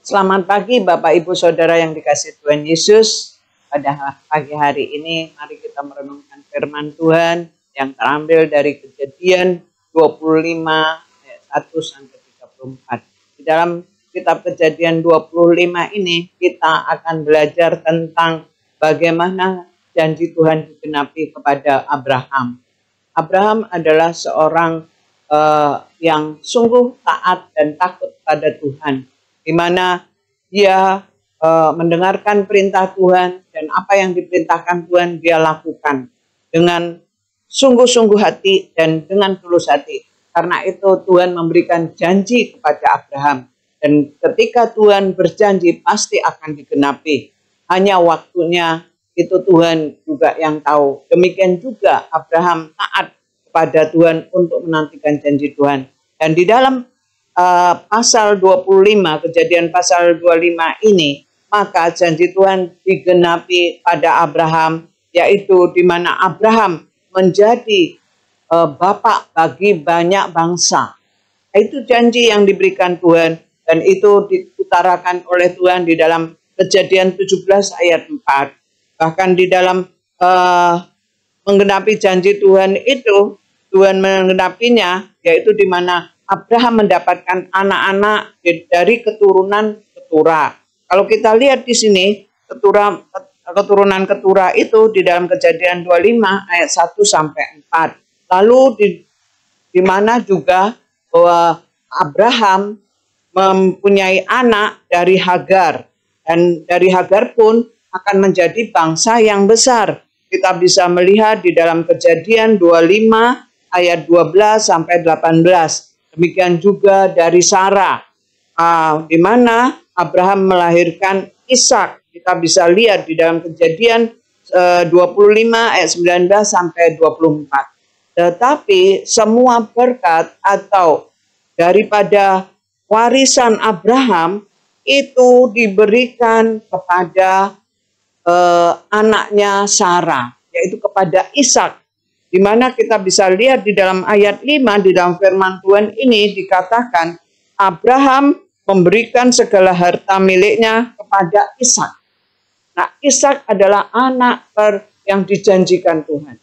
Selamat pagi Bapak Ibu Saudara yang dikasihi Tuhan Yesus. Pada pagi hari ini mari kita merenungkan firman Tuhan yang terambil dari Kejadian 25 ayat 1 sampai 34. Di dalam kitab Kejadian 25 ini kita akan belajar tentang bagaimana janji Tuhan digenapi kepada Abraham. Abraham adalah seorang yang sungguh taat dan takut pada Tuhan, di mana dia mendengarkan perintah Tuhan dan apa yang diperintahkan Tuhan dia lakukan dengan sungguh-sungguh hati dan dengan tulus hati. Karena itu Tuhan memberikan janji kepada Abraham, dan ketika Tuhan berjanji pasti akan digenapi. Hanya waktunya itu Tuhan juga yang tahu. Demikian juga Abraham taat kepada Tuhan untuk menantikan janji Tuhan. Dan di dalam pasal 25, Kejadian pasal 25 ini, maka janji Tuhan digenapi pada Abraham, yaitu di mana Abraham menjadi bapak bagi banyak bangsa. Itu janji yang diberikan Tuhan, dan itu diutarakan oleh Tuhan di dalam Kejadian 17 ayat 4. Bahkan di dalam menggenapi janji Tuhan itu, Tuhan menggenapinya, yaitu di mana Abraham mendapatkan anak-anak dari keturunan Ketura. Kalau kita lihat di sini, keturunan Ketura itu di dalam Kejadian 25 ayat 1 sampai 4. Lalu di mana juga bahwa Abraham mempunyai anak dari Hagar, dan dari Hagar pun akan menjadi bangsa yang besar. Kita bisa melihat di dalam Kejadian 25 ayat 12 sampai 18. Demikian juga dari Sarah, di mana Abraham melahirkan Ishak. Kita bisa lihat di dalam Kejadian 25 ayat 19 sampai 24. Tetapi semua berkat atau daripada warisan Abraham itu diberikan kepada anaknya Sarah, yaitu kepada Ishak. Di mana kita bisa lihat di dalam ayat 5 di dalam firman Tuhan ini dikatakan Abraham memberikan segala harta miliknya kepada Ishak. Nah, Ishak adalah anak yang dijanjikan Tuhan.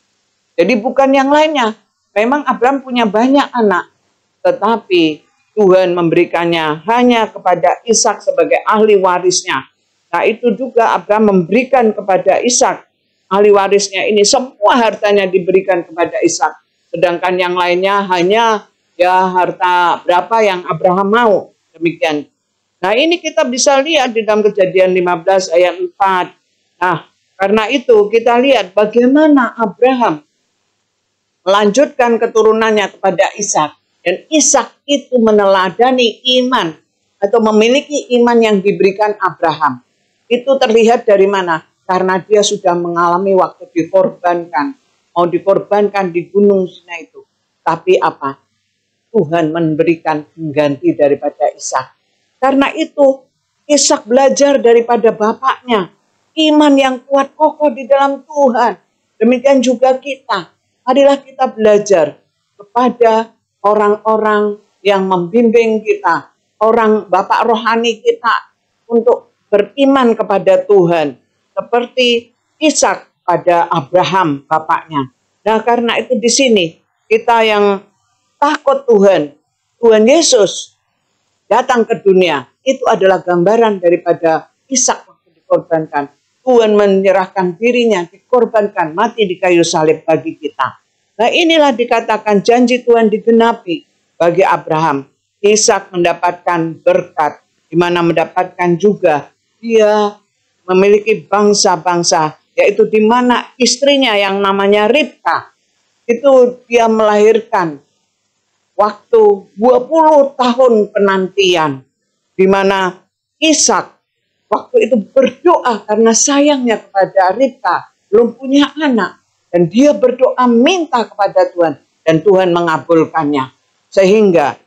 Jadi bukan yang lainnya. Memang Abraham punya banyak anak, tetapi Tuhan memberikannya hanya kepada Ishak sebagai ahli warisnya. Nah, itu juga Abraham memberikan kepada Ishak ahli warisnya ini, semua hartanya diberikan kepada Ishak. Sedangkan yang lainnya hanya harta berapa yang Abraham mau. Demikian. Nah, ini kita bisa lihat di dalam Kejadian 15 ayat 4. Nah, karena itu kita lihat bagaimana Abraham melanjutkan keturunannya kepada Ishak. Dan Ishak itu meneladani iman atau memiliki iman yang diberikan Abraham. Itu terlihat dari mana? Karena dia sudah mengalami waktu dikorbankan. Mau dikorbankan di Gunung Sinai itu. Tapi apa? Tuhan memberikan pengganti daripada Ishak. Karena itu Ishak belajar daripada bapaknya. Iman yang kuat kokoh di dalam Tuhan. Demikian juga kita. Marilah kita belajar kepada orang-orang yang membimbing kita. Orang bapak rohani kita untuk beriman kepada Tuhan. Seperti Ishak pada Abraham bapaknya. Nah, karena itu di sini kita yang takut Tuhan, Tuhan Yesus datang ke dunia, itu adalah gambaran daripada Ishak waktu dikorbankan. Tuhan menyerahkan dirinya, dikorbankan, mati di kayu salib bagi kita. Nah, inilah dikatakan janji Tuhan digenapi bagi Abraham. Ishak mendapatkan berkat, di mana mendapatkan juga dia memiliki bangsa-bangsa, yaitu di mana istrinya yang namanya Ribka, itu dia melahirkan waktu 20 tahun penantian, di mana Ishak waktu itu berdoa karena sayangnya kepada Ribka, belum punya anak, dan dia berdoa minta kepada Tuhan, dan Tuhan mengabulkannya, sehingga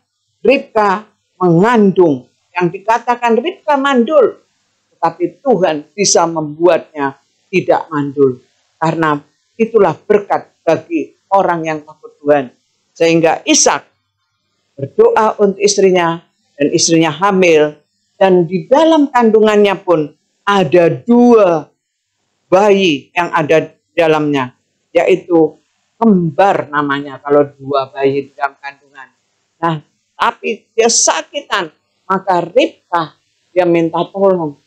Ribka mengandung, yang dikatakan Ribka mandul, tapi Tuhan bisa membuatnya tidak mandul. Karena itulah berkat bagi orang yang takut Tuhan. Sehingga Ishak berdoa untuk istrinya, dan istrinya hamil. dan di dalam kandungannya pun ada 2 bayi yang ada di dalamnya, yaitu kembar namanya kalau 2 bayi di dalam kandungan. Nah, tapi dia sakitan, maka Ribkah dia minta tolong,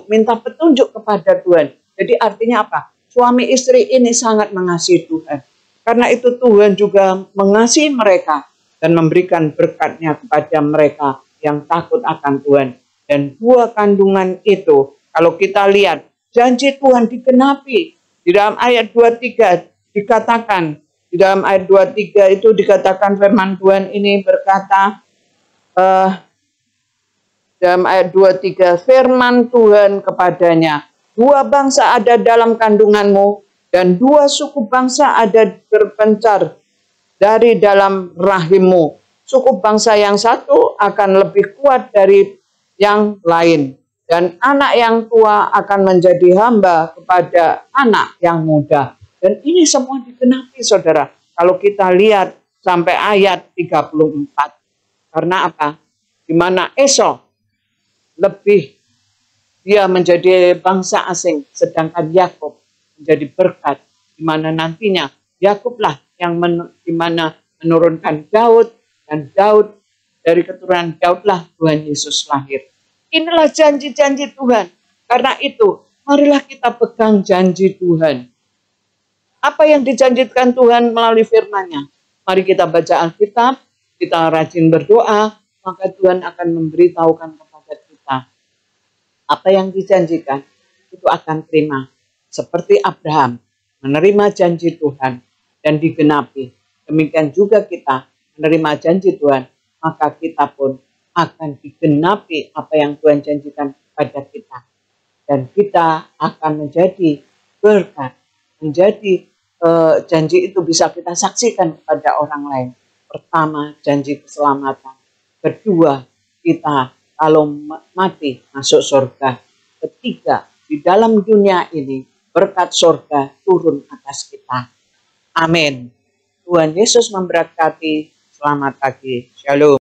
minta petunjuk kepada Tuhan. Jadi artinya apa? Suami istri ini sangat mengasihi Tuhan. Karena itu Tuhan juga mengasihi mereka dan memberikan berkat-Nya kepada mereka yang takut akan Tuhan. Dan 2 kandungan itu, kalau kita lihat, janji Tuhan digenapi. Di dalam ayat 23 dikatakan, di dalam ayat 23 itu dikatakan firman Tuhan ini berkata, dalam ayat 23, firman Tuhan kepadanya, 2 bangsa ada dalam kandunganmu, dan 2 suku bangsa ada terpencar dari dalam rahimmu. Suku bangsa yang satu akan lebih kuat dari yang lain, dan anak yang tua akan menjadi hamba kepada anak yang muda. Dan ini semua digenapi, saudara. Kalau kita lihat sampai ayat 34. Karena apa? Di mana Esau lebih dia menjadi bangsa asing, sedangkan Yakub menjadi berkat, di mana nantinya Yakublah yang menurunkan Daud, dan Daud dari keturunan Daudlah Tuhan Yesus lahir. Inilah janji-janji Tuhan. Karena itu, marilah kita pegang janji Tuhan. Apa yang dijanjikan Tuhan melalui firman-Nya? Mari kita baca Alkitab, kita rajin berdoa, maka Tuhan akan memberitahukan kepada kita apa yang dijanjikan, itu akan terima. Seperti Abraham menerima janji Tuhan dan digenapi. Demikian juga kita menerima janji Tuhan, maka kita pun akan digenapi apa yang Tuhan janjikan kepada kita. Dan kita akan menjadi berkat, menjadi janji itu bisa kita saksikan kepada orang lain. Pertama, janji keselamatan. Kedua, kita kalau mati masuk surga. Ketiga, di dalam dunia ini berkat surga turun atas kita. Amin. Tuhan Yesus memberkati. Selamat pagi. Shalom.